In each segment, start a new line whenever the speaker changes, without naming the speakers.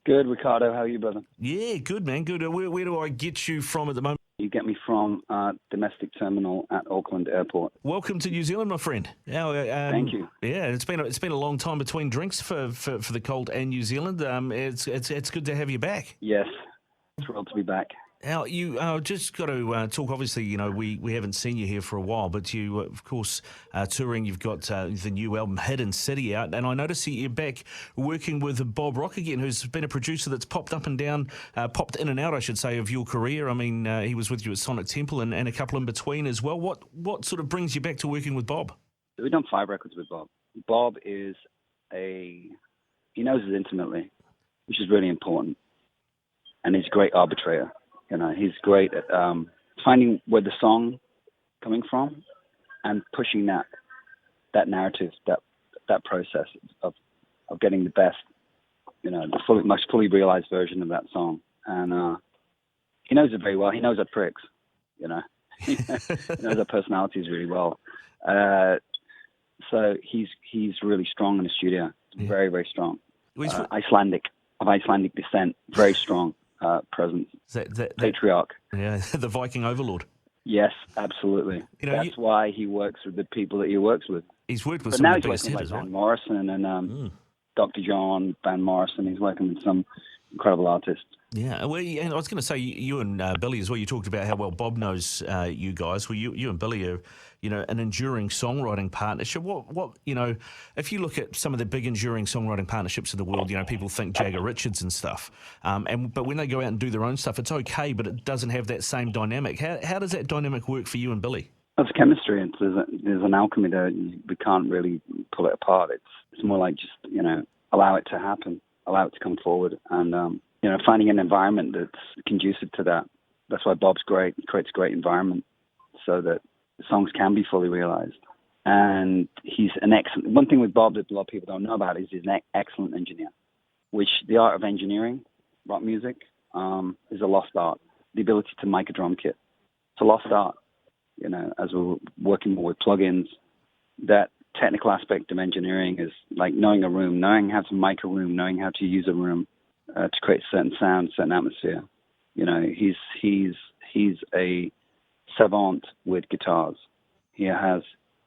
Good, Ricardo. How are you, brother?
Yeah, good, man. Good. Where do I get you from at the moment?
You get me from domestic terminal at Auckland Airport.
Welcome to New Zealand, my friend.
Thank you.
Yeah, it's been a long time between drinks for the Colt and New Zealand. It's good to have you back.
Yes, thrilled to be back.
Now, you just got to talk. Obviously, we haven't seen you here for a while, but you, of course, touring. You've got the new album Hidden City out, and I notice you're back working with Bob Rock again, who's been a producer that's popped up and down, popped in and out, I should say, of your career. I mean, he was with you at Sonic Temple and a couple in between as well. What sort of brings you back to working with Bob?
We've done 5 records with Bob. Bob is he knows us intimately, which is really important, and he's a great arbitrator. He's great at finding where the song coming from and pushing that narrative, that process of getting the best, the most fully realized version of that song. And he knows it very well. He knows our pricks, he knows our personalities really well. So he's really strong in the studio, very, very strong. Of Icelandic descent, very strong. Presence. That patriarch.
Yeah, the Viking overlord.
Yes, absolutely. That's why he works with the people that he works with.
He's worked with some of the best hitters,
Van Morrison and Dr. John, Van Morrison. He's working with some incredible artists.
Yeah, well, and I was going to say, you and Billy as well, you talked about how well Bob knows you guys. Well, you and Billy are, an enduring songwriting partnership. What if you look at some of the big enduring songwriting partnerships in the world, people think Jagger Richards and stuff, but when they go out and do their own stuff, it's okay, but it doesn't have that same dynamic. How does that dynamic work for you and Billy?
It's chemistry. There's an alchemy there. We can't really pull it apart. It's more like just, allow it to happen, allow it to come forward, and finding an environment that's conducive to that. That's why Bob's great. He creates a great environment so that the songs can be fully realized. And he's an excellent... One thing with Bob that a lot of people don't know about is he's an excellent engineer, which the art of engineering, rock music, is a lost art. The ability to mic a drum kit. It's a lost art. As we're working more with plugins, that technical aspect of engineering is like knowing a room, knowing how to mic a room, knowing how to use a room, to create certain sound, certain atmosphere. He's a savant with guitars. He has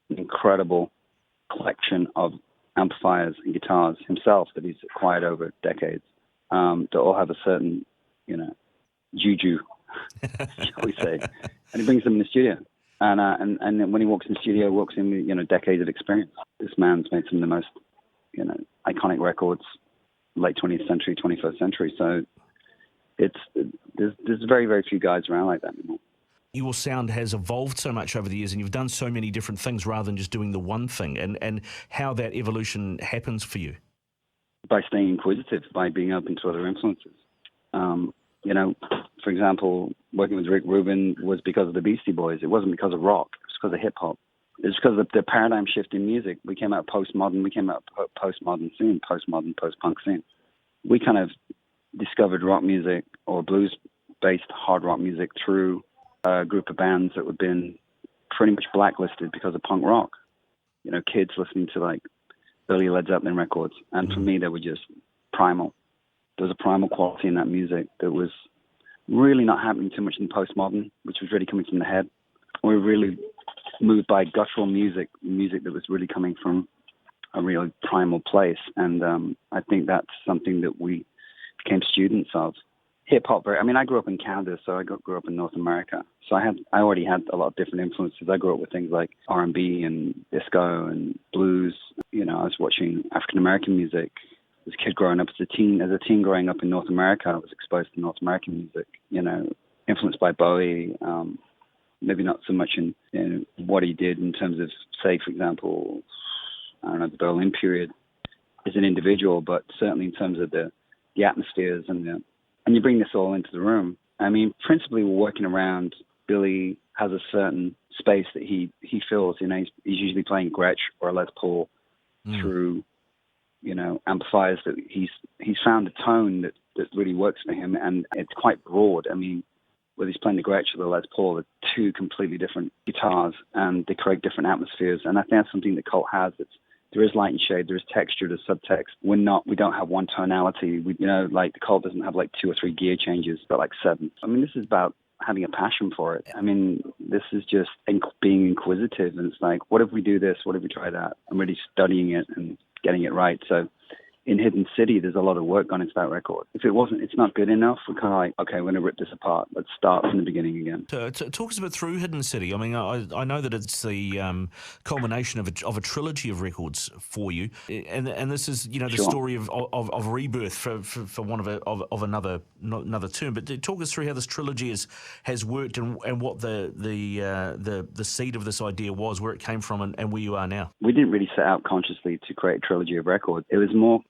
an incredible collection of amplifiers and guitars himself that he's acquired over decades, that all have a certain, juju, shall we say. And he brings them in the studio. And when he walks in the studio, he walks in with, decades of experience. This man's made some of the most, iconic records, late 20th century, 21st century. So there's very, very few guys around like that anymore.
Your sound has evolved so much over the years, and you've done so many different things rather than just doing the one thing, and how that evolution happens for you.
By staying inquisitive, by being open to other influences. For example, working with Rick Rubin was because of the Beastie Boys. It wasn't because of rock. It was because of hip-hop. It was because of the paradigm shift in music. We came out postmodern. We came out postmodern scene, postmodern, post-punk scene. We kind of discovered rock music or blues-based hard rock music through a group of bands that had been pretty much blacklisted because of punk rock. Kids listening to like early Led Zeppelin records. And for me, they were just primal. There was a primal quality in that music that was really not happening too much in postmodern, which was really coming from the head. We were really moved by guttural music that was really coming from a real primal place. And I think that's something that we became students of. Hip-hop, I grew up in Canada, so I grew up in North America. So I already had a lot of different influences. I grew up with things like R&B and disco and blues. I was watching African-American music as a kid growing up. As a teen growing up in North America, I was exposed to North American music, influenced by Bowie, maybe not so much in what he did in terms of, say, for example, the Berlin period as an individual, but certainly in terms of the atmospheres and you bring this all into the room. Principally we're working around, Billy has a certain space that he fills. He's usually playing Gretsch or a Les Paul through, amplifiers that he's found a tone that really works for him, and it's quite broad. Whether he's playing the Gretsch or the Les Paul, they're two completely different guitars, and they create different atmospheres. And I think that's something that Colt has that's There is light and shade. There is texture. There's subtext. We don't have one tonality. Like the Cult doesn't have like 2 or 3 gear changes, but like 7. I mean, this is about having a passion for it. I mean, this is just being inquisitive, and it's like, what if we do this? What if we try that? I'm really studying it and getting it right. So in Hidden City, there's a lot of work gone into that record. If it's not good enough, we're kind of like, okay, we're going to rip this apart. Let's start from the beginning again.
Talk us a bit through Hidden City. I mean, I know that it's the culmination of a trilogy of records for you, and this is the
Sure.
story of rebirth for one of another term. But talk us through how this trilogy has worked and what the seed of this idea was, where it came from, and where you are now.
We didn't really set out consciously to create a trilogy of records. It was more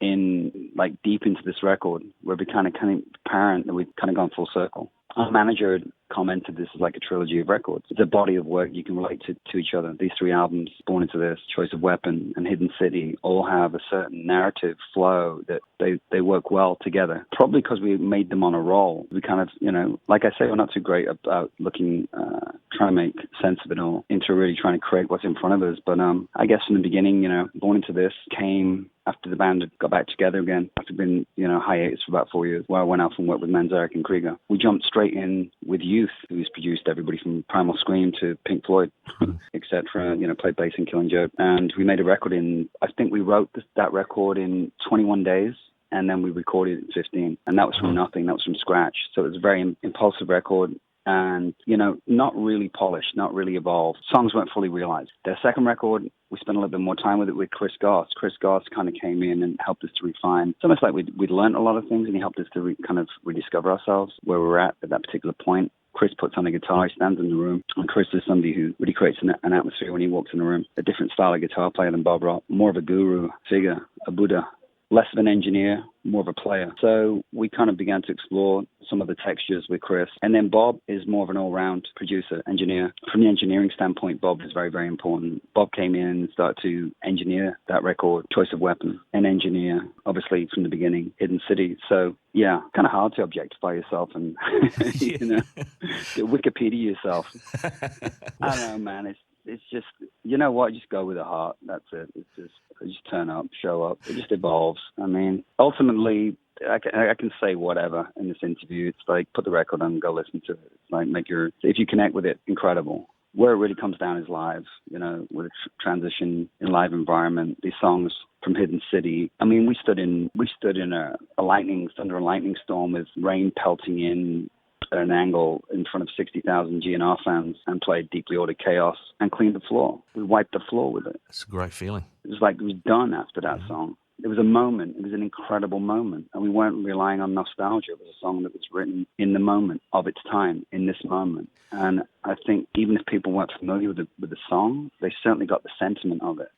deep into this record where we kind of apparent that we've kind of gone full circle. Our manager had commented this is like a trilogy of records. It's a body of work you can relate to each other. These 3 albums, Born Into This, Choice of Weapon, and Hidden City, all have a certain narrative flow that they work well together. Probably because we made them on a roll. We kind of, like I say, we're not too great about trying to make sense of it all into really trying to create what's in front of us. But I guess from the beginning, Born Into This came after the band had got back together again, after being, hiatus for about 4 years, where I went off and worked with Manzarek and Krieger. We jumped straight in with Youth, who's produced everybody from Primal Scream to Pink Floyd, etc., played bass in Killing Joke. And we made a record I think we wrote that record in 21 days, and then we recorded it in 15. And that was from nothing, that was from scratch. So it was a very impulsive record. And, not really polished, not really evolved. Songs weren't fully realized. Their second record, we spent a little bit more time with it with Chris Goss. Chris Goss kind of came in and helped us to refine. It's almost like we'd learned a lot of things, and he helped us to kind of rediscover ourselves, where we're at that particular point. Chris puts on a guitar, he stands in the room, and Chris is somebody who really creates an atmosphere when he walks in the room. A different style of guitar player than Bob Rock, more of a guru figure, a Buddha. Less of an engineer, more of a player. So we kind of began to explore some of the textures with Chris. And then Bob is more of an all-round producer, engineer. From the engineering standpoint, Bob is very, very important. Bob came in and started to engineer that record, Choice of Weapon, and engineer, obviously, from the beginning, Hidden City. So, yeah, kind of hard to objectify yourself and, Wikipedia yourself. I don't know, man. It's just, just go with the heart. That's it. It's just turn up, show up. It just evolves. I mean, ultimately, I can say whatever in this interview. It's like, put the record on and go listen to it. It's like, if you connect with it, incredible. Where it really comes down is live, with a transition in live environment. These songs from Hidden City. I mean, we stood in a lightning storm with rain pelting in at an angle in front of 60,000 GNR fans and played Deeply Ordered Chaos and cleaned the floor. We wiped the floor with it.
It's a great feeling.
It was like it was done after that song. It was a moment. It was an incredible moment. And we weren't relying on nostalgia. It was a song that was written in the moment of its time, in this moment. And I think even if people weren't familiar with the song, they certainly got the sentiment of it,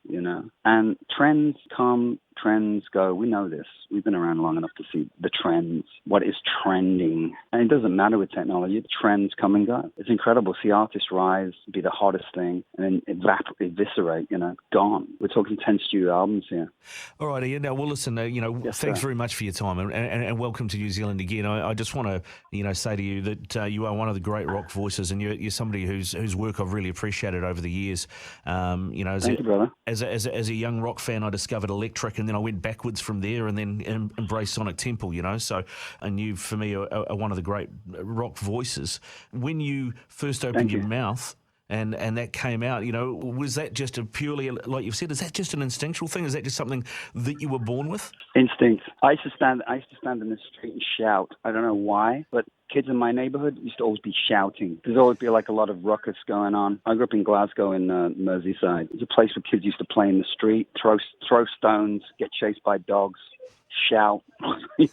And trends come, trends go. We know this. We've been around long enough to see the trends, what is trending. And it doesn't matter with technology. The trends come and go. It's incredible. See artists rise, be the hottest thing, and then eviscerate, gone. We're talking 10 studio albums here.
All right, Ian. Now, well, listen,
Yes,
thanks
sir.
very much for your time and welcome to New Zealand again. I just want to, say to you that you are one of the great rock voices, and you're somebody whose work I've really appreciated over the years.
Thank you, brother.
As a young rock fan, I discovered Electric, and then I went backwards from there, and then embraced Sonic Temple. So, and you, for me, are one of the great rock voices. When you first opened your mouth, and that came out, was that just a purely, like you've said, is that just an instinctual thing? Is that just something that you were born with?
Instinct. I used to stand in the street and shout. I don't know why, but kids in my neighborhood used to always be shouting. There's always be like a lot of ruckus going on. I grew up in Glasgow in Merseyside. It was a place where kids used to play in the street, throw stones, get chased by dogs, shout. It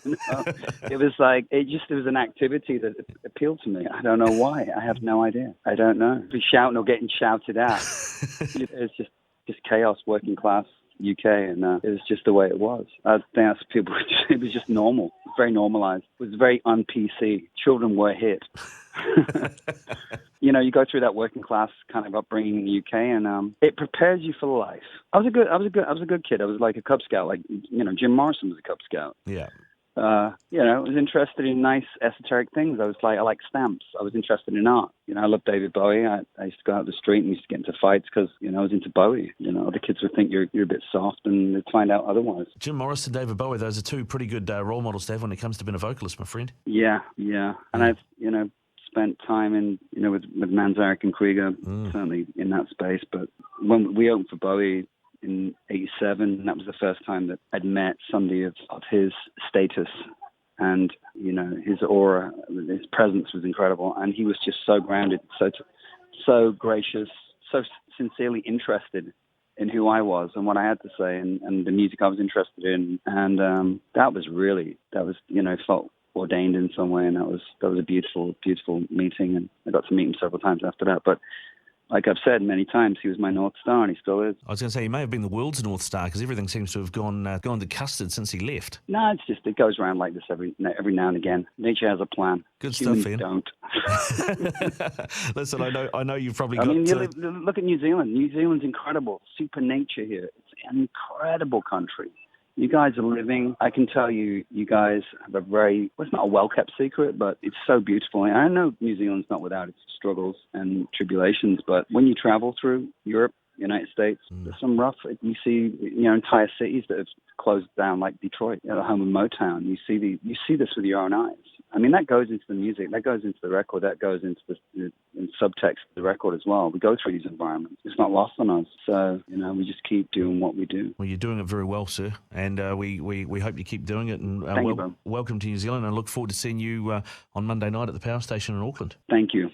was like, it was an activity that appealed to me. I don't know why. I have no idea. I don't know. Be shouting or getting shouted at. It's just chaos, working class UK, and it was just the way it was. I think that's people. It was just normal, very normalized. It was very un-PC. Children were hit. You go through that working class kind of upbringing in the UK, and it prepares you for life. I was a good kid. I was like a Cub Scout. Like Jim Morrison was a Cub Scout.
Yeah.
I was interested in nice esoteric things. I like stamps. I was interested in art. I love David Bowie. I used to go out the street and used to get into fights because, I was into Bowie. Other kids would think you're a bit soft and they'd find out otherwise.
Jim Morris and David Bowie, those are two pretty good role models to have when it comes to being a vocalist, my friend.
Yeah. And I've, spent time with Manzarek and Krieger, certainly in that space. But when we opened for Bowie in '87, that was the first time that I'd met somebody of his status, and his aura, his presence was incredible, and he was just so grounded, so gracious, so sincerely interested in who I was and what I had to say, and the music I was interested in, and that was felt ordained in some way, and that was a beautiful meeting, and I got to meet him several times after that. But like I've said many times, he was my North Star, and he still is.
I was going to say, he may have been the world's North Star, because everything seems to have gone to custard since he left.
No, it goes around like this every now and again. Nature has a plan.
Good
Humans
stuff, Ian.
Don't.
Listen, I know you've probably got...
look at New Zealand. New Zealand's incredible. Super nature here. It's an incredible country. You guys are living, I can tell you, you guys have it's not a well-kept secret, but it's so beautiful. And I know New Zealand's not without its struggles and tribulations, but when you travel through Europe, United States, there's some rough, you see, entire cities that have closed down, like Detroit, the home of Motown. You see this with your own eyes. I mean, that goes into the music, that goes into the record, that goes into the subtext of the record as well. We go through these environments. It's not lost on us. So, we just keep doing what we do.
Well, you're doing it very well, sir. And we hope you keep doing it. And
Thank you, bro.
Welcome to New Zealand. And I look forward to seeing you on Monday night at the Power Station in Auckland.
Thank you.